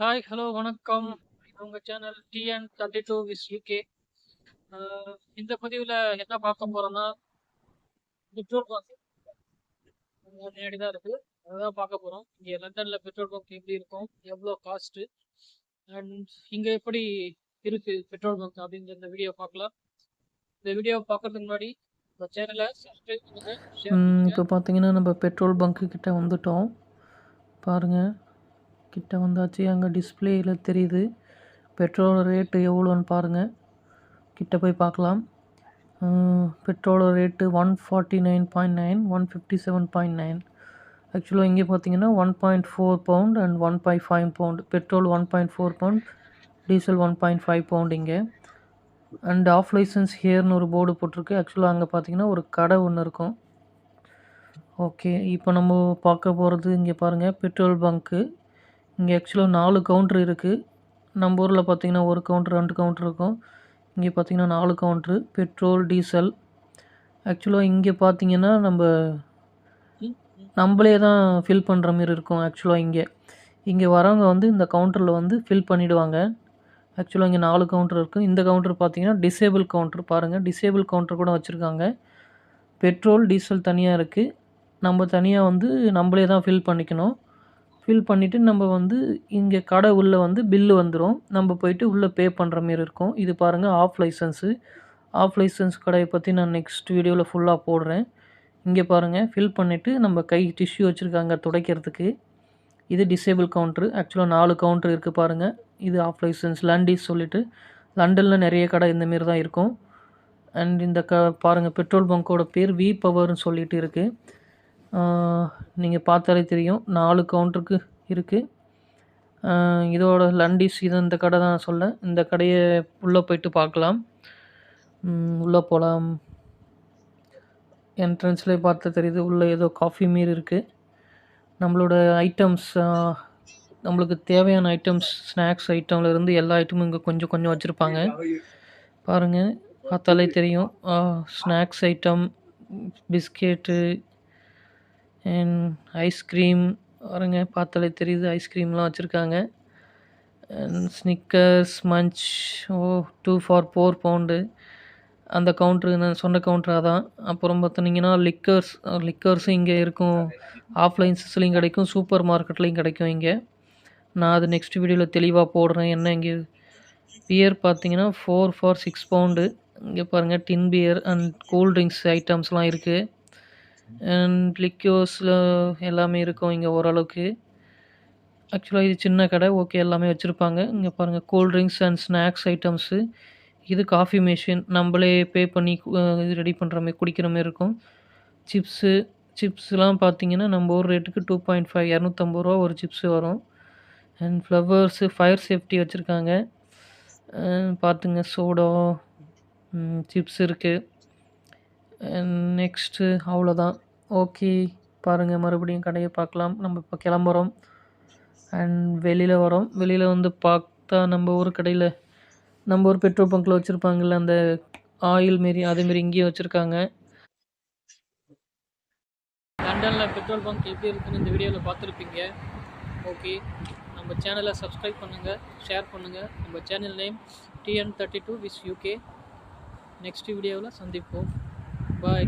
Hi, hello, வணக்கம். இது உங்க சேனல் TN32 விஸ் யூகே. இந்த பதிவில் என்ன பார்க்க போறோம்னா, பெட்ரோல் பங்க் முன்னாடி தான் இருக்கு. அதுதான் பார்க்க போறோம். இங்கே லண்டன்ல பெட்ரோல் பங்க் எப்படி இருக்கும், எவ்வளோ காஸ்ட், அண்ட் இங்க எப்படி இருக்கு பெட்ரோல் பங்க் அப்படின்ற இந்த வீடியோ பார்க்கலாம். இந்த வீடியோ பார்க்கறதுக்கு முன்னாடி இந்த சேனலை சப்ஸ்கிரைப் பண்ணுங்க, ஷேர் பண்ணுங்க. இப்போ பார்த்தீங்கன்னா நம்ம பெட்ரோல் பங்க்கு கிட்ட வந்துட்டோம். பாருங்கள், கிட்ட வந்தாச்சு. அங்கே டிஸ்பிளேயில் தெரியுது பெட்ரோல் ரேட்டு எவ்வளோன்னு பாருங்கள். கிட்ட போய் பார்க்கலாம். Petrol rate 149.9, 157.9. ஆக்சுவலாக இங்கே பார்த்தீங்கன்னா 1.4 pound and 1.5 pound. Petrol 1.4 pound, diesel 1.5 pound இங்கே. அண்ட் ஆஃப் லைசன்ஸ் ஹியர்னு ஒரு போர்டு போட்டிருக்கு. ஆக்சுவலாக அங்கே பார்த்தீங்கன்னா ஒரு கடை ஒன்று இருக்கும். ஓகே, இப்போ நம்ம பார்க்க போகிறது இங்கே பாருங்கள், பெட்ரோல் பங்க்கு. இங்கே ஆக்சுவலாக 4 கவுண்ட்ரு இருக்குது. நம்ம ஊரில் பார்த்திங்கன்னா ஒரு கவுண்ட்ரு 2 கவுண்ட்ரு இருக்கும். இங்கே பார்த்திங்கன்னா 4 கவுண்ட்ரு, பெட்ரோல் டீசல். ஆக்சுவலாக இங்கே பார்த்திங்கன்னா நம்மளே தான் ஃபில் பண்ணுற மாரி இருக்கும். ஆக்சுவலாக இங்கே வரவங்க வந்து இந்த கவுண்டரில் வந்து ஃபில் பண்ணிவிடுவாங்க. ஆக்சுவலாக இங்கே 4 கவுண்ட்ரு இருக்குது. இந்த கவுண்ட்ரு பார்த்திங்கன்னா டிசேபிள் கவுண்ட்ரு. பாருங்கள், டிசேபிள் கவுண்ட்ரு கூட வச்சுருக்காங்க. பெட்ரோல் டீசல் தனியாக இருக்குது. நம்ம தனியாக வந்து நம்மளே தான் ஃபில் பண்ணிக்கணும். ஃபில் பண்ணிவிட்டு நம்ம வந்து இங்கே கடை உள்ளே வந்து பில்லு வந்துடும். நம்ம போயிட்டு உள்ளே பே பண்ணுற மாரி இருக்கும். இது பாருங்கள், ஆஃப் லைசன்ஸு. ஆஃப் லைசன்ஸ் கடையை பற்றி நான் நெக்ஸ்ட் வீடியோவில் ஃபுல்லாக போடுறேன். இங்கே பாருங்கள், ஃபில் பண்ணிவிட்டு நம்ம கை டிஷ்யூ வச்சுருக்காங்க துடைக்கிறதுக்கு. இது டிசேபிள் கவுண்ட்ரு. ஆக்சுவலாக 4 கவுண்ட்ரு இருக்குது பாருங்கள். இது ஆஃப் லைசன்ஸ் லண்டீஸ் சொல்லிவிட்டு. லண்டனில் நிறைய கடை இந்தமாரி தான் இருக்கும். அண்ட் இந்த பாருங்கள், பெட்ரோல் பங்க்கோட பேர் வி பவர்னு சொல்லிட்டு இருக்குது. நீங்கள் பார்த்தாலே தெரியும், 4 கவுண்டருக்கு இருக்குது. இதோட லண்டீஸ் இது இந்த கடை தான் சொல்ல. இந்த கடையை உள்ளே போயிட்டு பார்க்கலாம். உள்ளே போகலாம். என்ட்ரன்ஸ்லேயே பார்த்து தெரியுது, உள்ளே ஏதோ காஃபி மாரி இருக்குது. நம்மளோட ஐட்டம்ஸ், நம்மளுக்கு தேவையான ஐட்டம்ஸ், ஸ்நாக்ஸ் ஐட்டம்லேருந்து எல்லா ஐட்டமும் இங்கே கொஞ்சம் கொஞ்சம் வச்சுருப்பாங்க. பாருங்கள், பார்த்தாலே தெரியும். Snacks item, biscuit and ice cream. பாருங்க, பார்த்தாலே தெரியுது, ஐஸ்கிரீம்லாம் வச்சுருக்காங்க. And Snickers, Munch. 2 for 4 pound. அந்த கவுண்ட்ரு நான் சொன்ன கவுண்ட்ராக தான். அப்புறம் பார்த்திங்கன்னா லிக்கர்ஸும் இங்கே இருக்கும். ஆஃப்லைன்ஸ்லேயும் கிடைக்கும், சூப்பர் மார்க்கெட்லேயும் கிடைக்கும் இங்கே. நான் அது நெக்ஸ்ட் வீடியோவில் தெளிவாக போடுறேன். என்ன இங்கே பியர் பார்த்திங்கன்னா 4 for 6 பவுண்டு. இங்கே பாருங்கள், டின் பியர் அண்ட் கூல்ட்ரிங்க்ஸ் ஐட்டம்ஸ்லாம் இருக்குது. அண்ட் லிக்யூர்ஸில் எல்லாமே இருக்கும் இங்கே ஓரளவுக்கு. ஆக்சுவலாக இது சின்ன கடை. ஓகே, எல்லாமே வச்சுருப்பாங்க. இங்கே பாருங்கள், கூல்ட்ரிங்க்ஸ் அண்ட் ஸ்நாக்ஸ் ஐட்டம்ஸு. இது காஃபி மிஷின், நம்மளே பே பண்ணி இது ரெடி பண்ணுற மாரி குடிக்கிற மாரி இருக்கும். சிப்ஸ்லாம் பார்த்திங்கன்னா நம்ம ஊர் ரேட்டுக்கு 2.5, 250 ரூபா ஒரு சிப்ஸு வரும். அண்ட் ஃப்ளவர்ஸு, ஃபயர் சேஃப்டி வச்சுருக்காங்க. பார்த்துங்க, சோடா, சிப்ஸ் இருக்குது. நெக்ஸ்ட்டு அவ்வளோதான். ஓகே, பாருங்கள், மறுபடியும் கடையை பார்க்கலாம். நம்ம இப்போ கிளம்புறோம் அண்ட் வெளியில் வரோம். வெளியில் வந்து பார்த்தா நம்ம ஊர் கடையில், நம்ம ஊர் பெட்ரோல் பங்க்கில் வச்சுருப்பாங்கள்ல அந்த ஆயில் மாரி, அதேமாரி இங்கேயும் வச்சுருக்காங்க. லண்டனில் பெட்ரோல் பங்க் எப்படி இருக்குன்னு இந்த வீடியோவில் பார்த்துருப்பீங்க. ஓகே, நம்ம சேனலை சப்ஸ்கிரைப் பண்ணுங்கள், ஷேர் பண்ணுங்கள். நம்ம சேனல் நேம் TN32 விஸ் யூகே. நெக்ஸ்ட் வீடியோவில் சந்திப்போம். பாய்.